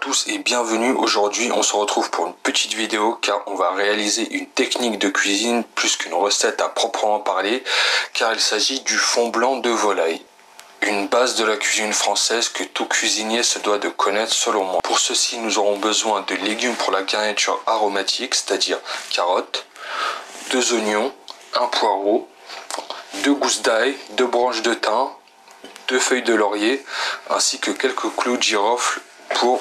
tous et bienvenue. Aujourd'hui on se retrouve pour une petite vidéo car on va réaliser une technique de cuisine plus qu'une recette à proprement parler, car il s'agit du fond blanc de volaille. Une base de la cuisine française que tout cuisinier se doit de connaître selon moi. Pour ceci nous aurons besoin de légumes pour la garniture aromatique, c'est-à-dire carottes, 2 oignons, un poireau, 2 gousses d'ail, 2 branches de thym, 2 feuilles de laurier ainsi que quelques clous de girofle pour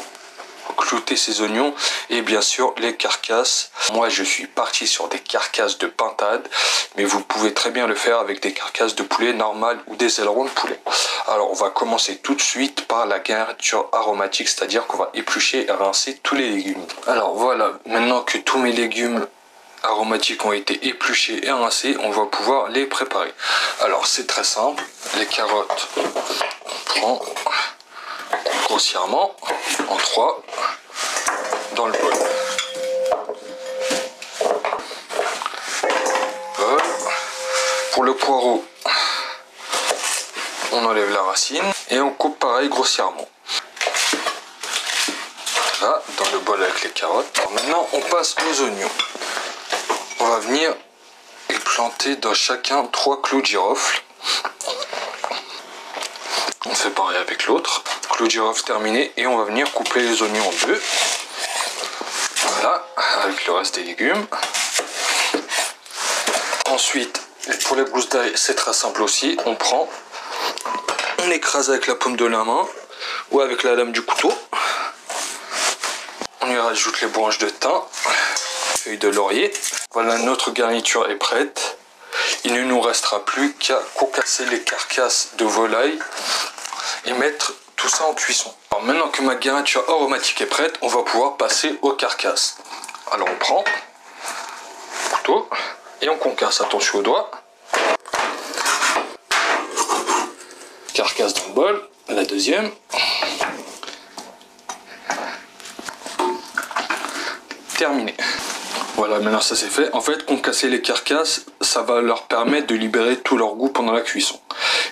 clouter ces oignons et bien sûr les carcasses. Moi je suis parti sur des carcasses de pintade, mais vous pouvez très bien le faire avec des carcasses de poulet normales ou des ailerons de poulet. Alors on va commencer tout de suite par la garniture aromatique, c'est-à-dire qu'on va éplucher et rincer tous les légumes. Alors voilà, maintenant que tous mes légumes aromatiques ont été épluchés et rincés, on va pouvoir les préparer. Alors c'est très simple, les carottes on prend grossièrement en 3 dans le bol. Pour le poireau, on enlève la racine et on coupe pareil grossièrement. Là, dans le bol avec les carottes. Alors maintenant, on passe aux oignons. On va venir les planter dans chacun 3 clous de girofle. On fait pareil avec l'autre. Clou de girofle terminé et on va venir couper les oignons en 2. Voilà, avec le reste des légumes. Ensuite, pour les gousses d'ail, c'est très simple aussi. On écrase avec la paume de la main ou avec la lame du couteau. On y rajoute les branches de thym, feuilles de laurier. Voilà, notre garniture est prête. Il ne nous restera plus qu'à concasser les carcasses de volaille et mettre tout ça en cuisson. Alors maintenant que ma garniture aromatique est prête, on va pouvoir passer aux carcasses. Alors on prend le couteau et on concasse, attention aux doigts. Carcasse dans le bol, la deuxième. Terminé. Voilà, maintenant ça c'est fait. En fait, concasser les carcasses, ça va leur permettre de libérer tout leur goût pendant la cuisson.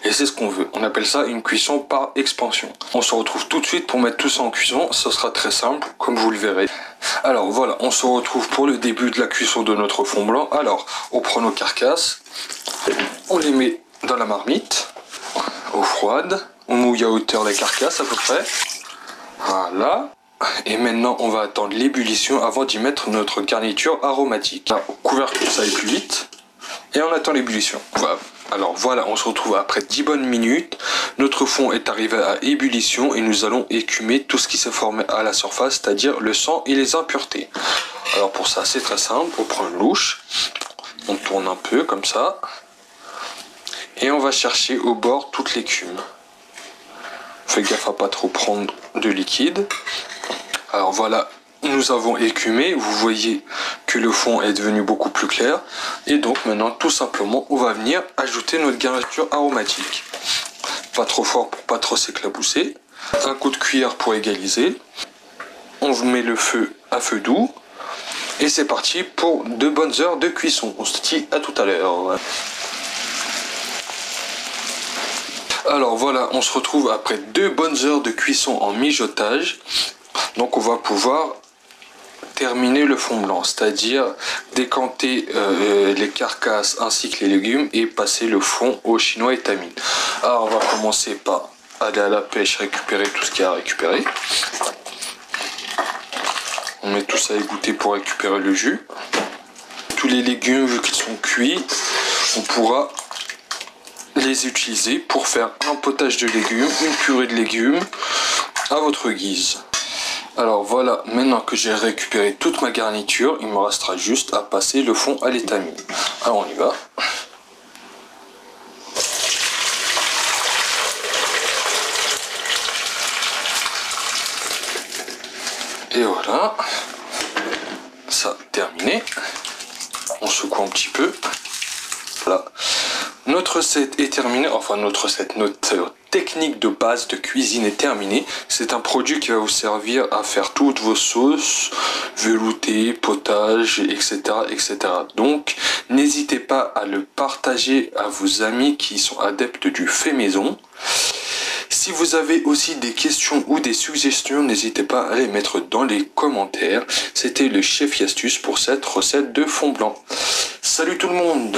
Et c'est ce qu'on veut. On appelle ça une cuisson par expansion. On se retrouve tout de suite pour mettre tout ça en cuisson. Ce sera très simple, comme vous le verrez. Alors voilà, on se retrouve pour le début de la cuisson de notre fond blanc. Alors, on prend nos carcasses, on les met dans la marmite, eau froide. On mouille à hauteur les carcasses à peu près. Voilà. Et maintenant, on va attendre l'ébullition avant d'y mettre notre garniture aromatique. Là, au couvercle, ça aille plus vite. Et on attend l'ébullition. Voilà. Alors voilà, on se retrouve après 10 bonnes minutes. Notre fond est arrivé à ébullition et nous allons écumer tout ce qui s'est formé à la surface, c'est-à-dire le sang et les impuretés. Alors pour ça, c'est très simple. On prend une louche, on tourne un peu comme ça. Et on va chercher au bord toute l'écume. Fais gaffe à pas trop prendre de liquide. Alors voilà, nous avons écumé, vous voyez que le fond est devenu beaucoup plus clair. Et donc maintenant, tout simplement, on va venir ajouter notre garniture aromatique. Pas trop fort pour pas trop s'éclabousser. Un coup de cuillère pour égaliser. On met le feu à feu doux. Et c'est parti pour 2 bonnes heures de cuisson. On se dit à tout à l'heure. Alors voilà, on se retrouve après 2 bonnes heures de cuisson en mijotage. Donc on va pouvoir terminer le fond blanc, c'est-à-dire décanter les carcasses ainsi que les légumes et passer le fond au chinois étamine. Alors on va commencer par aller à la pêche, récupérer tout ce qu'il y a à récupérer. On met tout ça à égoutter pour récupérer le jus. Tous les légumes, vu qu'ils sont cuits, on pourra les utiliser pour faire un potage de légumes, une purée de légumes à votre guise. Alors voilà, maintenant que j'ai récupéré toute ma garniture, il me restera juste à passer le fond à l'étamine. Alors on y va. Et voilà, ça terminé. On secoue un petit peu. Voilà. Notre recette est terminée, enfin notre technique de base de cuisine est terminée. C'est un produit qui va vous servir à faire toutes vos sauces, velouté, potage, etc., etc. Donc, n'hésitez pas à le partager à vos amis qui sont adeptes du fait maison. Si vous avez aussi des questions ou des suggestions, n'hésitez pas à les mettre dans les commentaires. C'était le chef Yastus pour cette recette de fond blanc. Salut tout le monde!